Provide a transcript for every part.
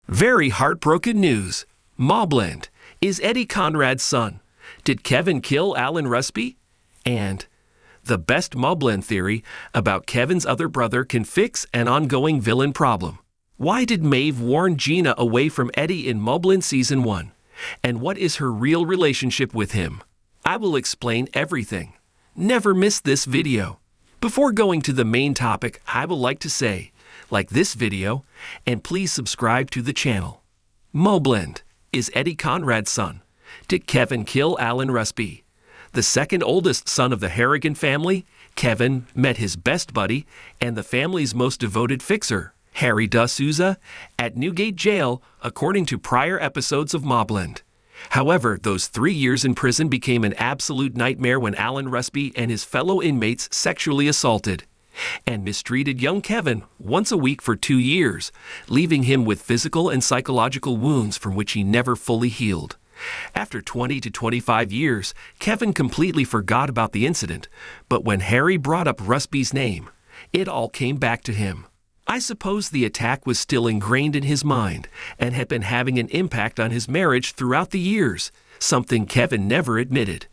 Very heartbroken news. MobLand is Eddie Conrad's son. Did Kevin kill Alan Rusby? And the best MobLand theory about Kevin's other brother can fix an ongoing villain problem. Why did Maeve warn Gina away from Eddie in MobLand Season 1? And what is her real relationship with him? I will explain everything. Never miss this video. Before going to the main topic, I would like to say, like this video, and please subscribe to the channel. MobLand is Eddie Conrad's son. Did Kevin kill Alan Rusby? The second oldest son of the Harrigan family, Kevin met his best buddy and the family's most devoted fixer, Harry D'Souza, at Newgate Jail, according to prior episodes of MobLand. However, those 3 years in prison became an absolute nightmare when Alan Rusby and his fellow inmates sexually assaulted and mistreated young Kevin once a week for 2 years, leaving him with physical and psychological wounds from which he never fully healed. After 20 to 25 years, Kevin completely forgot about the incident, but when Harry brought up Rusby's name, it all came back to him. I suppose the attack was still ingrained in his mind and had been having an impact on his marriage throughout the years, something Kevin never admitted.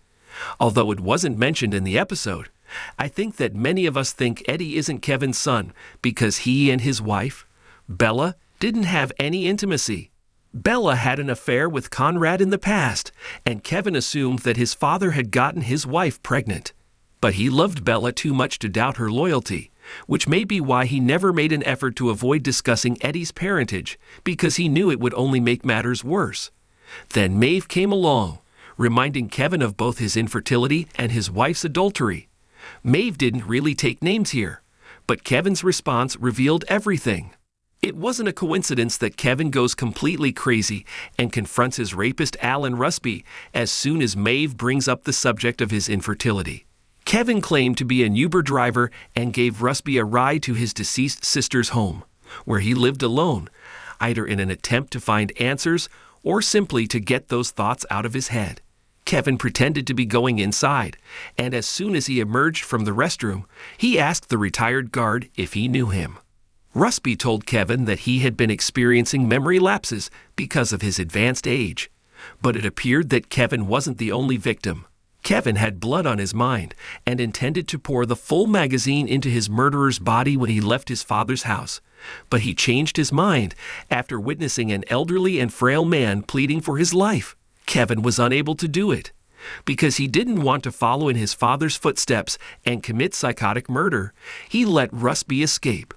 Although it wasn't mentioned in the episode, I think that many of us think Eddie isn't Kevin's son because he and his wife, Bella, didn't have any intimacy. Bella had an affair with Conrad in the past, and Kevin assumed that his father had gotten his wife pregnant. But he loved Bella too much to doubt her loyalty, which may be why he never made an effort to avoid discussing Eddie's parentage, because he knew it would only make matters worse. Then Maeve came along, reminding Kevin of both his infertility and his wife's adultery. Maeve didn't really take names here, but Kevin's response revealed everything. It wasn't a coincidence that Kevin goes completely crazy and confronts his rapist Alan Rusby as soon as Maeve brings up the subject of his infertility. Kevin claimed to be an Uber driver and gave Rusby a ride to his deceased sister's home, where he lived alone, either in an attempt to find answers or simply to get those thoughts out of his head. Kevin pretended to be going inside, and as soon as he emerged from the restroom, he asked the retired guard if he knew him. Rusby told Kevin that he had been experiencing memory lapses because of his advanced age, but it appeared that Kevin wasn't the only victim. Kevin had blood on his mind and intended to pour the full magazine into his murderer's body when he left his father's house, but he changed his mind after witnessing an elderly and frail man pleading for his life. Kevin was unable to do it because he didn't want to follow in his father's footsteps and commit psychotic murder. He let Rusby escape.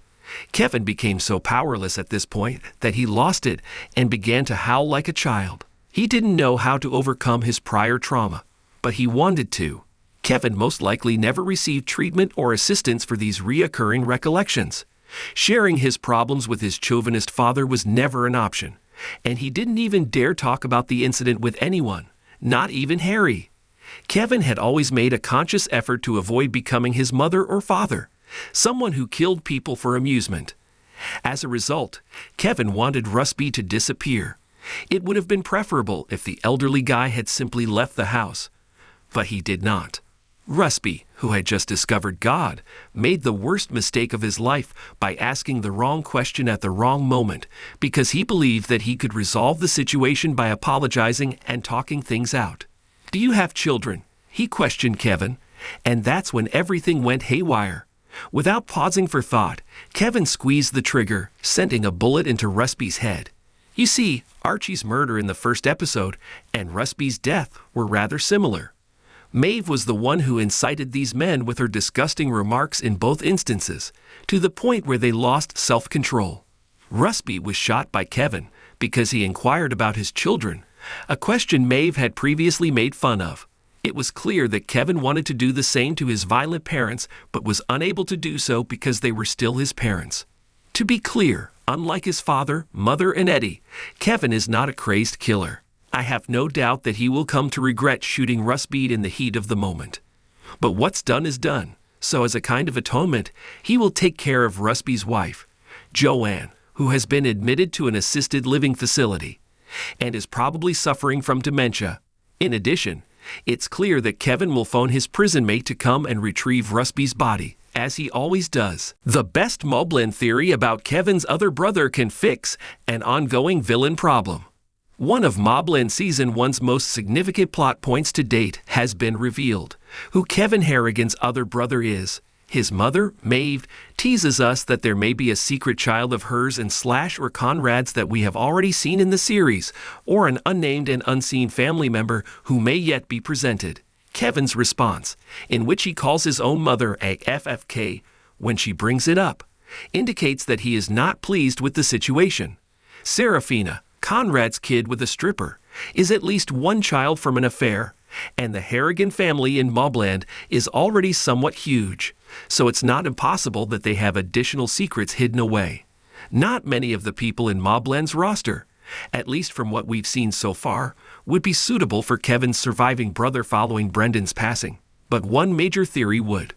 Kevin became so powerless at this point that he lost it and began to howl like a child. He didn't know how to overcome his prior trauma, but he wanted to. Kevin most likely never received treatment or assistance for these reoccurring recollections. Sharing his problems with his chauvinist father was never an option, and he didn't even dare talk about the incident with anyone, not even Harry. Kevin had always made a conscious effort to avoid becoming his mother or father, someone who killed people for amusement. As a result, Kevin wanted Rusby to disappear. It would have been preferable if the elderly guy had simply left the house, but he did not. Rusby, who had just discovered God, made the worst mistake of his life by asking the wrong question at the wrong moment because he believed that he could resolve the situation by apologizing and talking things out. "Do you have children?" he questioned Kevin, and that's when everything went haywire. Without pausing for thought, Kevin squeezed the trigger, sending a bullet into Rusby's head. You see, Archie's murder in the first episode and Rusby's death were rather similar. Maeve was the one who incited these men with her disgusting remarks in both instances, to the point where they lost self-control. Rusby was shot by Kevin because he inquired about his children, a question Maeve had previously made fun of. It was clear that Kevin wanted to do the same to his violent parents, but was unable to do so because they were still his parents. To be clear, unlike his father, mother, and Eddie, Kevin is not a crazed killer. I have no doubt that he will come to regret shooting Rusby in the heat of the moment. But what's done is done, so as a kind of atonement, he will take care of Rusby's wife, Joanne, who has been admitted to an assisted living facility and is probably suffering from dementia. In addition, it's clear that Kevin will phone his prison mate to come and retrieve Rusby's body, as he always does. The best MobLand theory about Kevin's other brother can fix an ongoing villain problem. One of MobLand Season 1's most significant plot points to date has been revealed. Who Kevin Harrigan's other brother is. His mother, Maeve, teases us that there may be a secret child of hers and Slash or Conrad's that we have already seen in the series, or an unnamed and unseen family member who may yet be presented. Kevin's response, in which he calls his own mother a FFK when she brings it up, indicates that he is not pleased with the situation. Serafina, Conrad's kid with a stripper, is at least one child from an affair, and the Harrigan family in MobLand is already somewhat huge, so it's not impossible that they have additional secrets hidden away. Not many of the people in MobLand's roster, at least from what we've seen so far, would be suitable for Kevin's surviving brother following Brendan's passing, but one major theory would.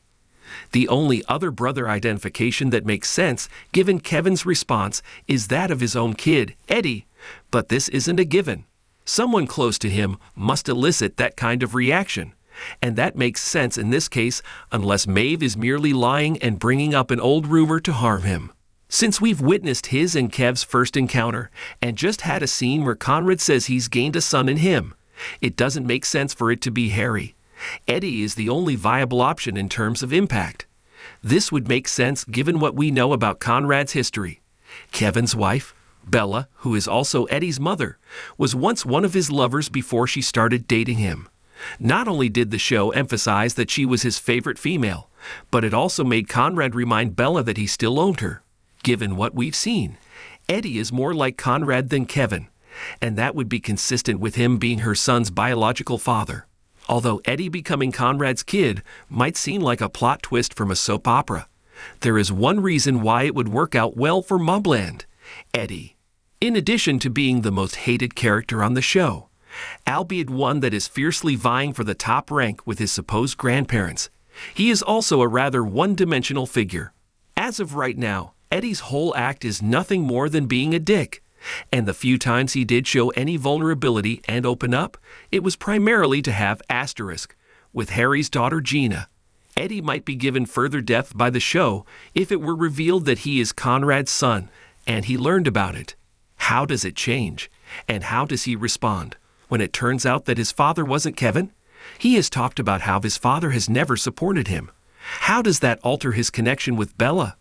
The only other brother identification that makes sense, given Kevin's response, is that of his own kid, Eddie, but this isn't a given. Someone close to him must elicit that kind of reaction, and that makes sense in this case unless Maeve is merely lying and bringing up an old rumor to harm him. Since we've witnessed his and Kev's first encounter and just had a scene where Conrad says he's gained a son in him, it doesn't make sense for it to be Harry. Eddie is the only viable option in terms of impact. This would make sense given what we know about Conrad's history. Kevin's wife, Bella, who is also Eddie's mother, was once one of his lovers before she started dating him. Not only did the show emphasize that she was his favorite female, but it also made Conrad remind Bella that he still owned her. Given what we've seen, Eddie is more like Conrad than Kevin, and that would be consistent with him being her son's biological father. Although Eddie becoming Conrad's kid might seem like a plot twist from a soap opera, there is one reason why it would work out well for MobLand: Eddie. In addition to being the most hated character on the show, albeit one that is fiercely vying for the top rank with his supposed grandparents, he is also a rather one-dimensional figure. As of right now, Eddie's whole act is nothing more than being a dick, and the few times he did show any vulnerability and open up, it was primarily to have asterisk with Harry's daughter Gina. Eddie might be given further depth by the show if it were revealed that he is Conrad's son and he learned about it. How does it change? And how does he respond when it turns out that his father wasn't Kevin? He has talked about how his father has never supported him. How does that alter his connection with Bella?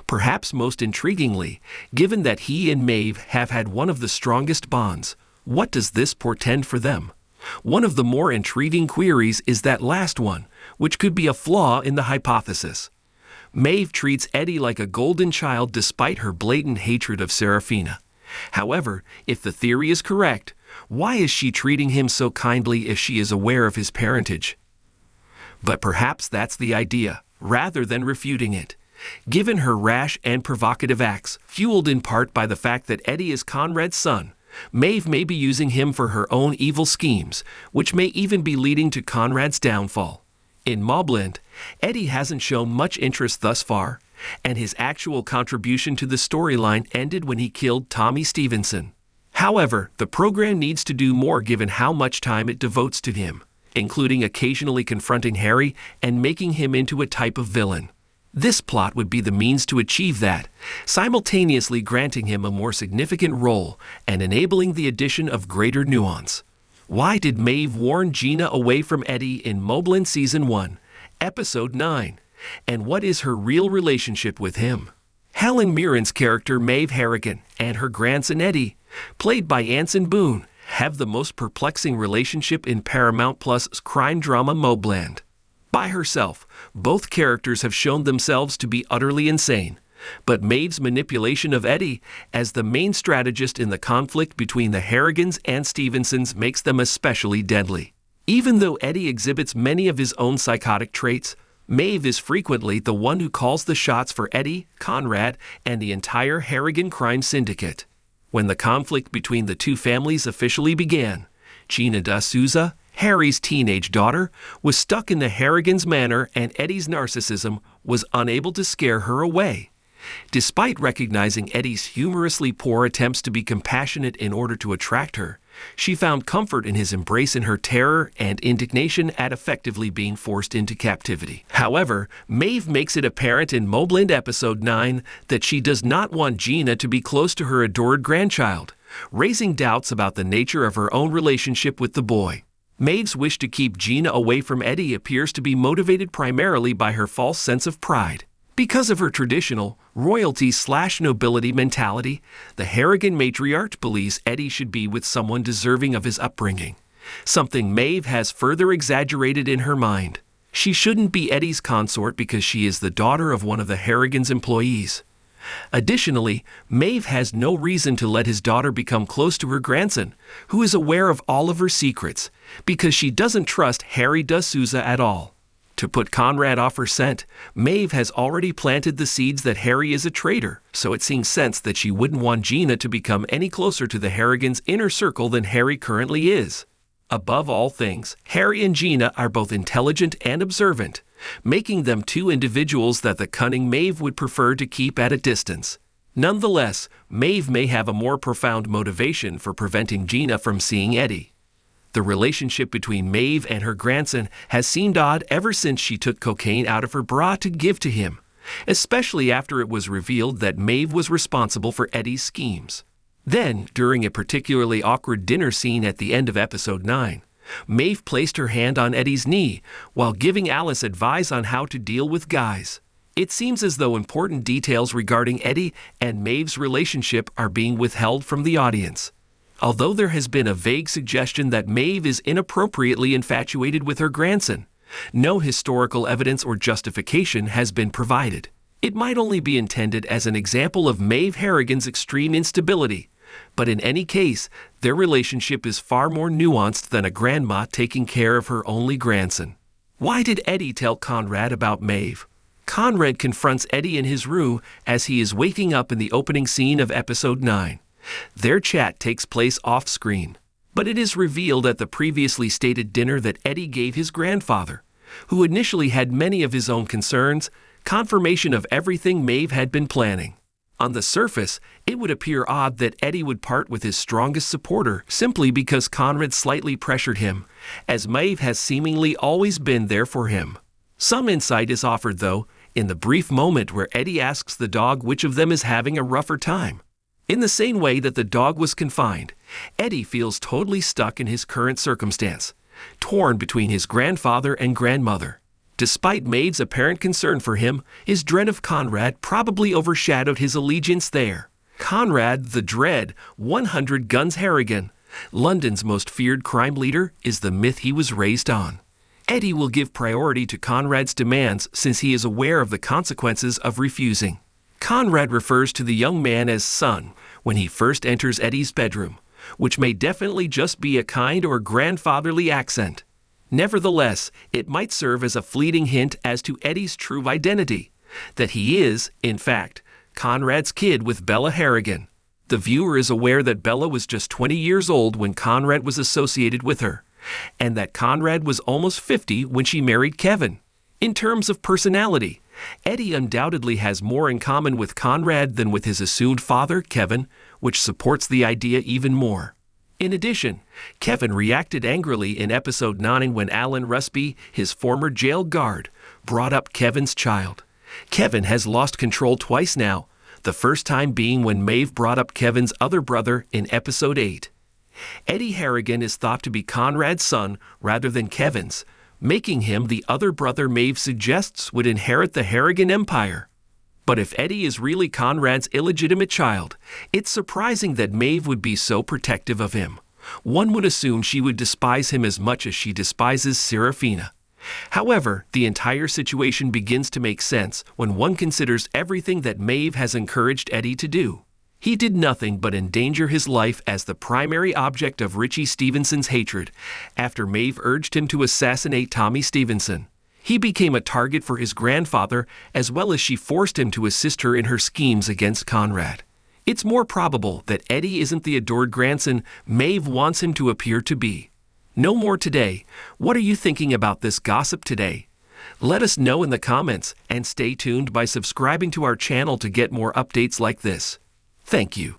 Perhaps most intriguingly, given that he and Maeve have had one of the strongest bonds, what does this portend for them? One of the more intriguing queries is that last one, which could be a flaw in the hypothesis. Maeve treats Eddie like a golden child despite her blatant hatred of Serafina. However, if the theory is correct, why is she treating him so kindly if she is aware of his parentage? But perhaps that's the idea, rather than refuting it. Given her rash and provocative acts, fueled in part by the fact that Eddie is Conrad's son, Maeve may be using him for her own evil schemes, which may even be leading to Conrad's downfall. In MobLand, Eddie hasn't shown much interest thus far, and his actual contribution to the storyline ended when he killed Tommy Stevenson. However, the program needs to do more given how much time it devotes to him, including occasionally confronting Harry and making him into a type of villain. This plot would be the means to achieve that, simultaneously granting him a more significant role and enabling the addition of greater nuance. Why did Maeve warn Gina away from Eddie in MobLand Season 1, Episode 9? And what is her real relationship with him? Helen Mirren's character Maeve Harrigan and her grandson Eddie, played by Anson Boone, have the most perplexing relationship in Paramount Plus's crime drama MobLand. By herself, both characters have shown themselves to be utterly insane, but Maeve's manipulation of Eddie as the main strategist in the conflict between the Harrigans and Stevensons makes them especially deadly. Even though Eddie exhibits many of his own psychotic traits, Maeve is frequently the one who calls the shots for Eddie, Conrad, and the entire Harrigan crime syndicate. When the conflict between the two families officially began, Gina D'Souza, Harry's teenage daughter, was stuck in the Harrigan's manor, and Eddie's narcissism was unable to scare her away. Despite recognizing Eddie's humorously poor attempts to be compassionate in order to attract her, She found comfort in his embrace in her terror and indignation at effectively being forced into captivity. However, Maeve makes it apparent in MobLand Episode 9 that she does not want Gina to be close to her adored grandchild, raising doubts about the nature of her own relationship with the boy. Maeve's wish to keep Gina away from Eddie appears to be motivated primarily by her false sense of pride. Because of her traditional royalty/nobility mentality, the Harrigan matriarch believes Eddie should be with someone deserving of his upbringing, something Maeve has further exaggerated in her mind. She shouldn't be Eddie's consort because she is the daughter of one of the Harrigan's employees. Additionally, Maeve has no reason to let his daughter become close to her grandson, who is aware of all of her secrets, because she doesn't trust Harry D'Souza at all. To put Conrad off her scent, Maeve has already planted the seeds that Harry is a traitor, so it seems sense that she wouldn't want Gina to become any closer to the Harrigan's inner circle than Harry currently is. Above all things, Harry and Gina are both intelligent and observant, making them two individuals that the cunning Maeve would prefer to keep at a distance. Nonetheless, Maeve may have a more profound motivation for preventing Gina from seeing Eddie. The relationship between Maeve and her grandson has seemed odd ever since she took cocaine out of her bra to give to him, especially after it was revealed that Maeve was responsible for Eddie's schemes. Then, during a particularly awkward dinner scene at the end of Episode 9, Maeve placed her hand on Eddie's knee while giving Alice advice on how to deal with guys. It seems as though important details regarding Eddie and Maeve's relationship are being withheld from the audience. Although there has been a vague suggestion that Maeve is inappropriately infatuated with her grandson, no historical evidence or justification has been provided. It might only be intended as an example of Maeve Harrigan's extreme instability, but in any case, their relationship is far more nuanced than a grandma taking care of her only grandson. Why did Eddie tell Conrad about Maeve? Conrad confronts Eddie in his room as he is waking up in the opening scene of Episode 9. Their chat takes place off-screen, but it is revealed at the previously stated dinner that Eddie gave his grandfather, who initially had many of his own concerns, confirmation of everything Maeve had been planning. On the surface, it would appear odd that Eddie would part with his strongest supporter simply because Conrad slightly pressured him, as Maeve has seemingly always been there for him. Some insight is offered, though, in the brief moment where Eddie asks the dog which of them is having a rougher time. In the same way that the dog was confined, Eddie feels totally stuck in his current circumstance, torn between his grandfather and grandmother. Despite Maeve's apparent concern for him, his dread of Conrad probably overshadowed his allegiance there. Conrad, the Dread, 100 Guns Harrigan, London's most feared crime leader, is the myth he was raised on. Eddie will give priority to Conrad's demands since he is aware of the consequences of refusing. Conrad refers to the young man as son when he first enters Eddie's bedroom, which may definitely just be a kind or grandfatherly accent. Nevertheless, it might serve as a fleeting hint as to Eddie's true identity, that he is, in fact, Conrad's kid with Bella Harrigan. The viewer is aware that Bella was just 20 years old when Conrad was associated with her, and that Conrad was almost 50 when she married Kevin. In terms of personality, Eddie undoubtedly has more in common with Conrad than with his assumed father, Kevin, which supports the idea even more. In addition, Kevin reacted angrily in Episode 9 when Alan Rusby, his former jail guard, brought up Kevin's child. Kevin has lost control twice now, the first time being when Maeve brought up Kevin's other brother in Episode 8. Eddie Harrigan is thought to be Conrad's son rather than Kevin's, making him the other brother Maeve suggests would inherit the Harrigan Empire. But if Eddie is really Conrad's illegitimate child, it's surprising that Maeve would be so protective of him. One would assume she would despise him as much as she despises Serafina. However, the entire situation begins to make sense when one considers everything that Maeve has encouraged Eddie to do. He did nothing but endanger his life as the primary object of Richie Stevenson's hatred after Maeve urged him to assassinate Tommy Stevenson. He became a target for his grandfather as well as she forced him to assist her in her schemes against Conrad. It's more probable that Eddie isn't the adored grandson Maeve wants him to appear to be. No more today. What are you thinking about this gossip today? Let us know in the comments and stay tuned by subscribing to our channel to get more updates like this. Thank you.